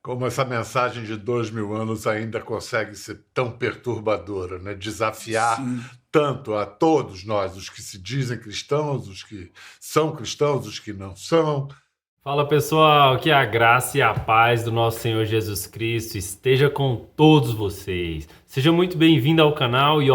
Como essa mensagem de 2000 anos ainda consegue ser tão perturbadora, né? Desafiar Sim. tanto a todos nós, os que se dizem cristãos, os que são cristãos, os que não são. Fala pessoal, que a graça e a paz do nosso Senhor Jesus Cristo esteja com todos vocês. Seja muito bem-vindo ao canal e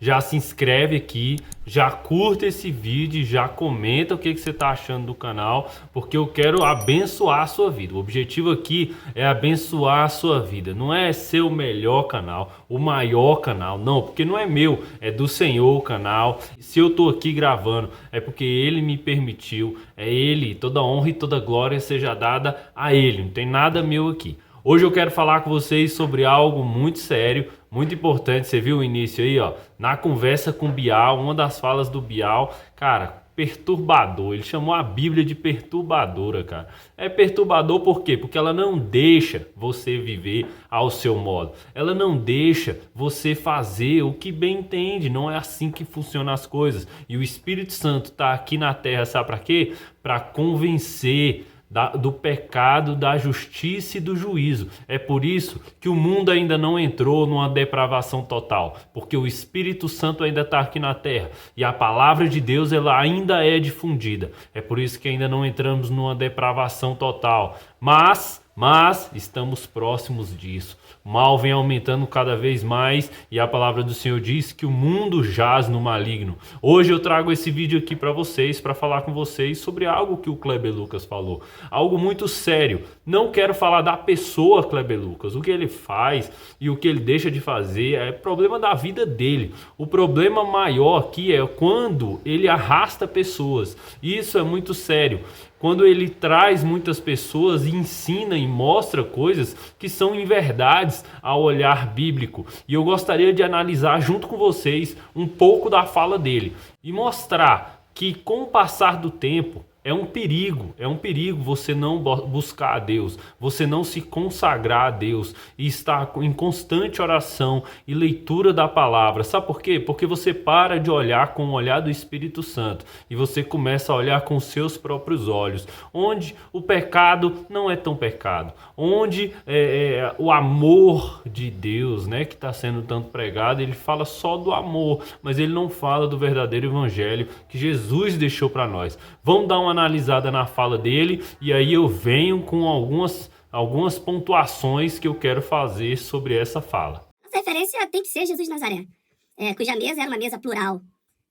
já se inscreve aqui, já curta esse vídeo, já comenta o que você está achando do canal, porque eu quero abençoar a sua vida. O objetivo aqui é abençoar a sua vida, não é ser o melhor canal, o maior canal, não, porque não é meu, é do Senhor o canal. Se eu estou aqui gravando, é porque Ele me permitiu, é Ele, toda honra e toda glória seja dada a Ele, não tem nada meu aqui. Hoje eu quero falar com vocês sobre algo muito sério, muito importante. Você viu o início aí, na conversa com Bial, uma das falas do Bial, cara, perturbador. Ele chamou a Bíblia de perturbadora, cara. É perturbador por quê? Porque ela não deixa você viver ao seu modo. Ela não deixa você fazer o que bem entende. Não é assim que funcionam as coisas. E o Espírito Santo está aqui na terra, sabe para quê? Para convencer do pecado, da justiça e do juízo. É por isso que o mundo ainda não entrou numa depravação total, porque o Espírito Santo ainda está aqui na terra e a palavra de Deus ela ainda é difundida. É por isso que ainda não entramos numa depravação total, mas estamos próximos disso. O mal vem aumentando cada vez mais e a palavra do Senhor diz que o mundo jaz no maligno. Hoje eu trago esse vídeo aqui para vocês, para falar com vocês sobre algo que o Kleber Lucas falou. Algo muito sério. Não quero falar da pessoa Kleber Lucas, o que ele faz e o que ele deixa de fazer é problema da vida dele. O problema maior aqui é quando ele arrasta pessoas. Isso é muito sério. Quando ele traz muitas pessoas e ensina e mostra coisas que são inverdades ao olhar bíblico. E eu gostaria de analisar junto com vocês um pouco da fala dele e mostrar que com o passar do tempo é um perigo você não buscar a Deus, você não se consagrar a Deus e estar em constante oração e leitura da palavra. Sabe por quê? Porque você para de olhar com o olhar do Espírito Santo e você começa a olhar com os seus próprios olhos, onde o pecado não é tão pecado, onde o amor de Deus, né, que está sendo tanto pregado, ele fala só do amor, mas ele não fala do verdadeiro evangelho que Jesus deixou para nós. Vamos dar uma analisada na fala dele e aí eu venho com algumas pontuações que eu quero fazer sobre essa fala. A referência tem que ser Jesus de Nazaré, cuja mesa era uma mesa plural,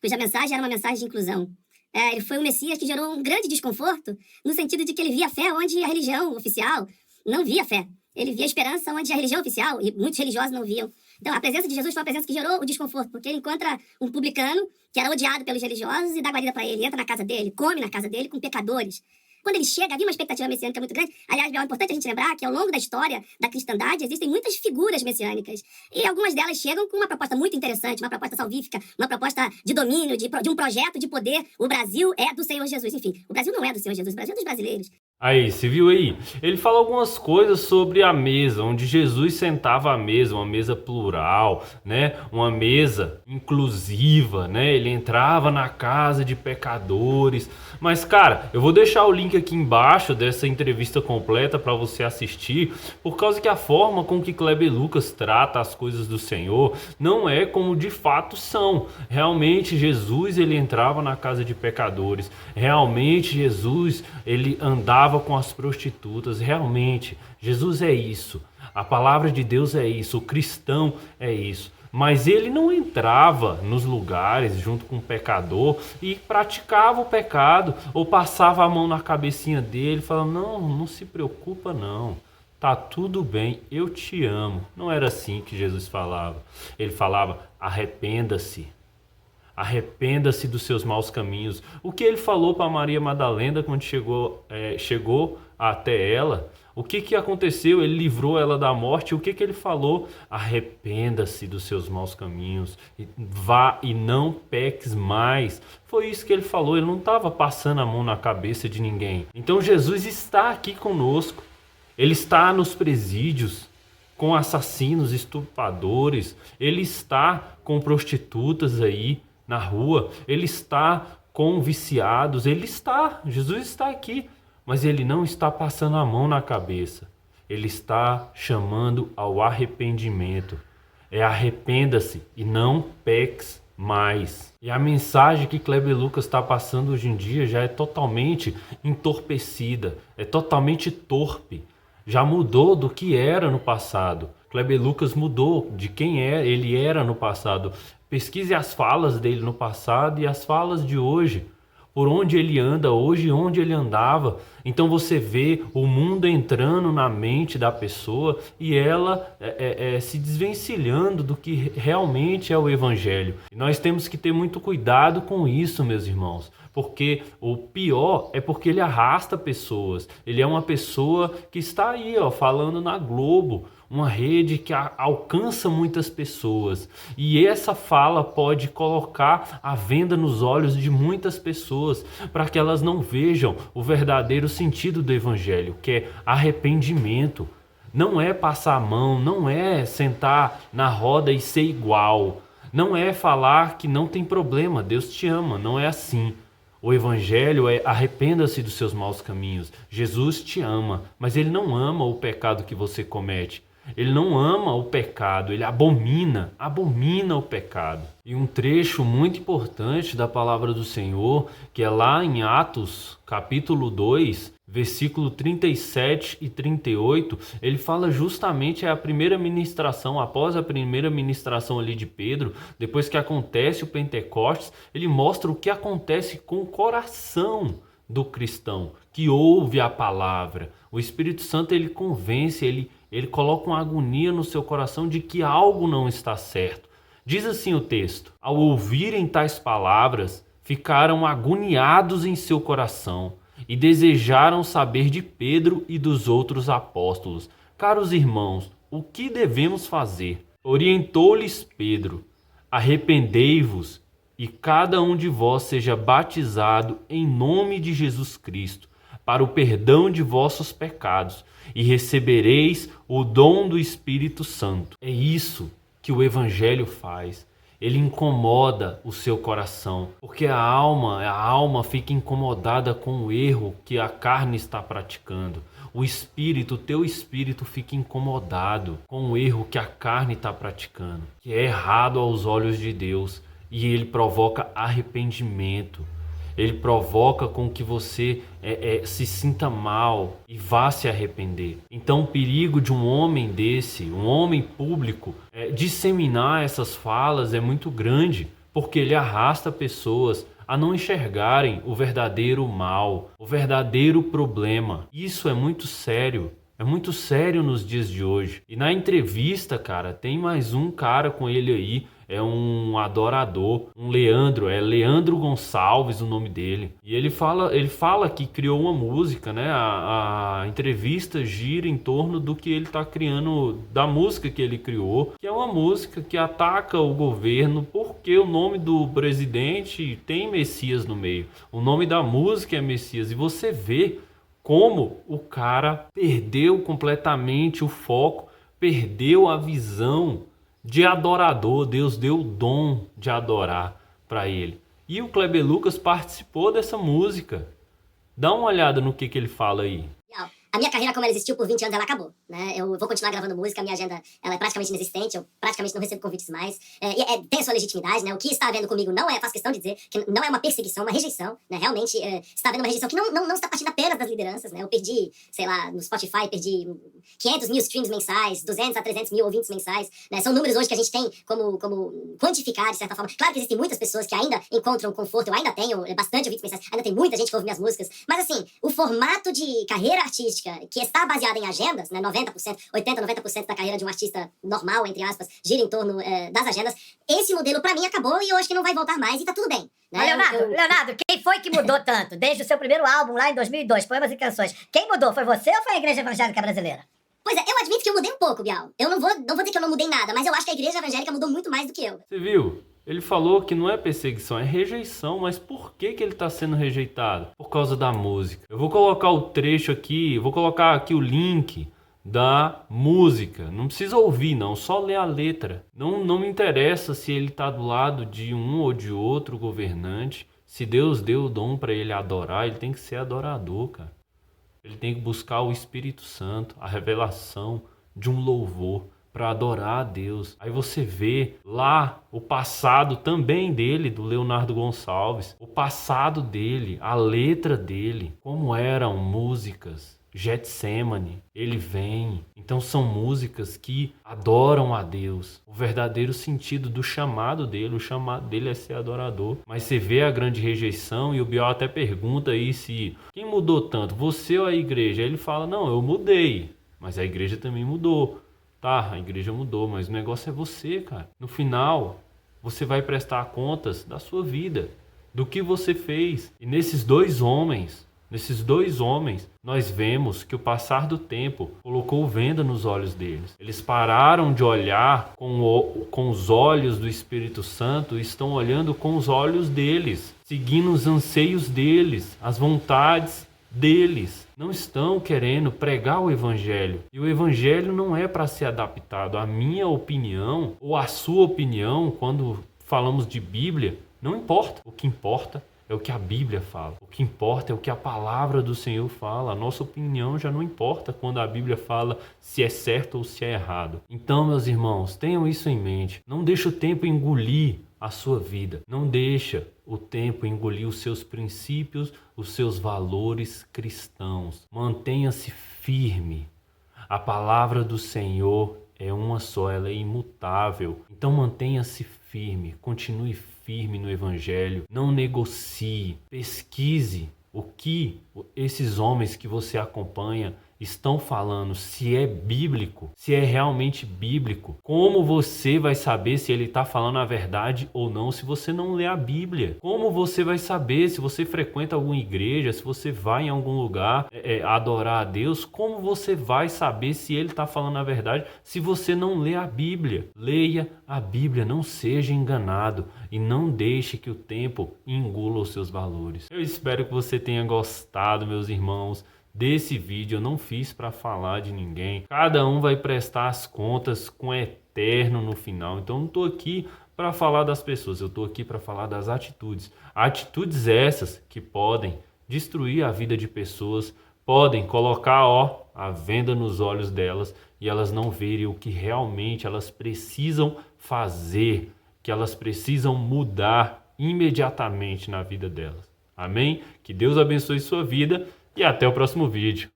cuja mensagem era uma mensagem de inclusão. Ele foi um Messias que gerou um grande desconforto no sentido de que ele via fé onde a religião oficial não via fé. Ele via esperança onde a religião oficial e muitos religiosos não viam. Então a presença de Jesus foi uma presença que gerou o desconforto, porque ele encontra um publicano que era odiado pelos religiosos e dá guarida para ele, entra na casa dele, come na casa dele com pecadores. Quando ele chega, havia uma expectativa messiânica muito grande. Aliás, é importante a gente lembrar que ao longo da história da cristandade existem muitas figuras messiânicas. E algumas delas chegam com uma proposta muito interessante, uma proposta salvífica, uma proposta de domínio, de um projeto de poder. O Brasil é do Senhor Jesus. Enfim, o Brasil não é do Senhor Jesus, o Brasil é dos brasileiros. Aí, você viu aí? Ele fala algumas coisas sobre a mesa, onde Jesus sentava à mesa, uma mesa plural, né? Uma mesa inclusiva, né? Ele entrava na casa de pecadores. Mas, cara, eu vou deixar o link aqui embaixo dessa entrevista completa para você assistir, por causa que a forma com que Kleber Lucas trata as coisas do Senhor não é como de fato são. Realmente, Jesus, ele entrava na casa de pecadores. Realmente, Jesus, ele andava com as prostitutas. Realmente, Jesus é isso. A palavra de Deus é isso. O cristão é isso. Mas ele não entrava nos lugares junto com o pecador e praticava o pecado ou passava a mão na cabecinha dele falando, não se preocupa não, tá tudo bem, eu te amo. Não era assim que Jesus falava. Ele falava, arrependa-se. Arrependa-se dos seus maus caminhos. O que ele falou para Maria Madalena quando chegou até ela? O que aconteceu? Ele livrou ela da morte. O que ele falou? Arrependa-se dos seus maus caminhos. Vá e não peques mais. Foi isso que ele falou. Ele não estava passando a mão na cabeça de ninguém. Então Jesus está aqui conosco. Ele está nos presídios com assassinos, estupradores. Ele está com prostitutas aí na rua, ele está com viciados, Jesus está aqui, mas ele não está passando a mão na cabeça. ele está chamando ao arrependimento. É arrependa-se e não peques mais. E a mensagem que Kleber Lucas está passando hoje em dia já é totalmente entorpecida, é totalmente torpe. Já mudou do que era no passado. Kleber Lucas mudou de quem ele era no passado. Pesquise as falas dele no passado e as falas de hoje. Por onde ele anda hoje e onde ele andava. Então você vê o mundo entrando na mente da pessoa e ela se desvencilhando do que realmente é o evangelho. E nós temos que ter muito cuidado com isso, meus irmãos. Porque o pior é porque ele arrasta pessoas. Ele é uma pessoa que está aí, falando na Globo. Uma rede que alcança muitas pessoas. E essa fala pode colocar a venda nos olhos de muitas pessoas para que elas não vejam o verdadeiro sentido do evangelho, que é arrependimento. Não é passar a mão, não é sentar na roda e ser igual. Não é falar que não tem problema, Deus te ama, não é assim. O evangelho é arrependa-se dos seus maus caminhos. Jesus te ama, mas ele não ama o pecado que você comete. Ele não ama o pecado, ele abomina o pecado. E um trecho muito importante da palavra do Senhor, que é lá em Atos, capítulo 2, versículo 37 e 38, ele fala justamente a primeira ministração, após a primeira ministração ali de Pedro, depois que acontece o Pentecostes, ele mostra o que acontece com o coração do cristão, que ouve a palavra. O Espírito Santo, ele convence, ele coloca uma agonia no seu coração de que algo não está certo. Diz assim o texto: ao ouvirem tais palavras, ficaram agoniados em seu coração e desejaram saber de Pedro e dos outros apóstolos. Caros irmãos, o que devemos fazer? Orientou-lhes Pedro: arrependei-vos e cada um de vós seja batizado em nome de Jesus Cristo para o perdão de vossos pecados, e recebereis o dom do Espírito Santo. É isso que o Evangelho faz. Ele incomoda o seu coração, porque a alma fica incomodada com o erro que a carne está praticando. O teu espírito fica incomodado com o erro que a carne está praticando, que é errado aos olhos de Deus, e ele provoca arrependimento. Ele provoca com que você se sinta mal e vá se arrepender. Então o perigo de um homem desse, um homem público, disseminar essas falas é muito grande, porque ele arrasta pessoas a não enxergarem o verdadeiro mal, o verdadeiro problema. Isso é muito sério. É muito sério nos dias de hoje. E na entrevista, cara, tem mais um cara com ele aí, é um adorador, um Leandro, é Leandro Gonçalves o nome dele. E ele fala que criou uma música, né? A entrevista gira em torno do que ele tá criando, da música que ele criou, que é uma música que ataca o governo porque o nome do presidente tem Messias no meio. O nome da música é Messias. E você vê como o cara perdeu completamente o foco, perdeu a visão de adorador. Deus deu o dom de adorar para ele. E o Kleber Lucas participou dessa música. Dá uma olhada no que ele fala aí. A minha carreira, como ela existiu por 20 anos, ela acabou, né? Eu vou continuar gravando música, a minha agenda ela é praticamente inexistente, eu praticamente não recebo convites mais. Tem a sua legitimidade, né? O que está havendo comigo não é, faço questão de dizer, que não é uma perseguição, uma rejeição, né? Realmente está havendo uma rejeição que não está partindo apenas das lideranças, né? Eu perdi, sei lá, no Spotify, perdi 500 mil streams mensais, 200 a 300 mil ouvintes mensais, né? São números hoje que a gente tem como quantificar, de certa forma. Claro que existem muitas pessoas que ainda encontram conforto, eu ainda tenho bastante ouvintes mensais, ainda tem muita gente que ouve minhas músicas, mas assim, o formato de carreira artística que está baseada em agendas, né, 90%, 80%, 90% da carreira de um artista normal, entre aspas, gira em torno das agendas, esse modelo pra mim acabou e eu acho que não vai voltar mais e tá tudo bem. Né? Leonardo, quem foi que mudou tanto? Desde o seu primeiro álbum lá em 2002, Poemas e Canções. Quem mudou? Foi você ou foi a Igreja Evangélica Brasileira? Pois é, eu admito que eu mudei um pouco, Bial. Eu não vou dizer que eu não mudei nada, mas eu acho que a Igreja Evangélica mudou muito mais do que eu. Você viu? Ele falou que não é perseguição, é rejeição. Mas por que ele está sendo rejeitado? Por causa da música. Eu vou colocar o trecho aqui, vou colocar aqui o link da música. Não precisa ouvir, não, só ler a letra. Não me interessa se ele está do lado de um ou de outro governante. Se Deus deu o dom para ele adorar, ele tem que ser adorador, cara. Ele tem que buscar o Espírito Santo, a revelação de um louvor para adorar a Deus. Aí você vê lá o passado também dele, do Leonardo Gonçalves, o passado dele, a letra dele, como eram músicas. Getsemane, ele vem. Então são músicas que adoram a Deus. O verdadeiro sentido do chamado dele, o chamado dele é ser adorador. Mas você vê a grande rejeição e o Bial até pergunta aí se quem mudou tanto, você ou a igreja? Aí ele fala, não, eu mudei, mas a igreja também mudou. Tá, a igreja mudou, mas o negócio é você, cara. No final, você vai prestar contas da sua vida, do que você fez. E nesses dois homens, nós vemos que o passar do tempo colocou venda nos olhos deles. Eles pararam de olhar com os olhos do Espírito Santo e estão olhando com os olhos deles, seguindo os anseios deles, as vontades deles. Não estão querendo pregar o Evangelho. E o Evangelho não é para ser adaptado. A minha opinião ou a sua opinião, quando falamos de Bíblia, não importa. O que importa é o que a Bíblia fala. O que importa é o que a palavra do Senhor fala. A nossa opinião já não importa quando a Bíblia fala se é certo ou se é errado. Então, meus irmãos, tenham isso em mente. Não deixe o tempo engolir a sua vida. Não deixa o tempo engolir os seus princípios, os seus valores cristãos. Mantenha-se firme. A palavra do Senhor é uma só, ela é imutável. Então mantenha-se firme, continue firme no Evangelho, não negocie, pesquise o que esses homens que você acompanha estão falando, se é bíblico, se é realmente bíblico. Como você vai saber se ele está falando a verdade ou não se você não lê a Bíblia? Como você vai saber se você frequenta alguma igreja, se você vai em algum lugar adorar a Deus? Como você vai saber se ele está falando a verdade se você não lê a Bíblia? Leia a Bíblia, não seja enganado e não deixe que o tempo engula os seus valores. Eu espero que você tenha gostado, meus irmãos, desse vídeo. Eu não fiz para falar de ninguém. Cada um vai prestar as contas com o eterno no final. Então eu não estou aqui para falar das pessoas, eu estou aqui para falar das atitudes. Atitudes essas que podem destruir a vida de pessoas, podem colocar a venda nos olhos delas e elas não verem o que realmente elas precisam fazer, que elas precisam mudar imediatamente na vida delas. Amém? Que Deus abençoe sua vida. E até o próximo vídeo.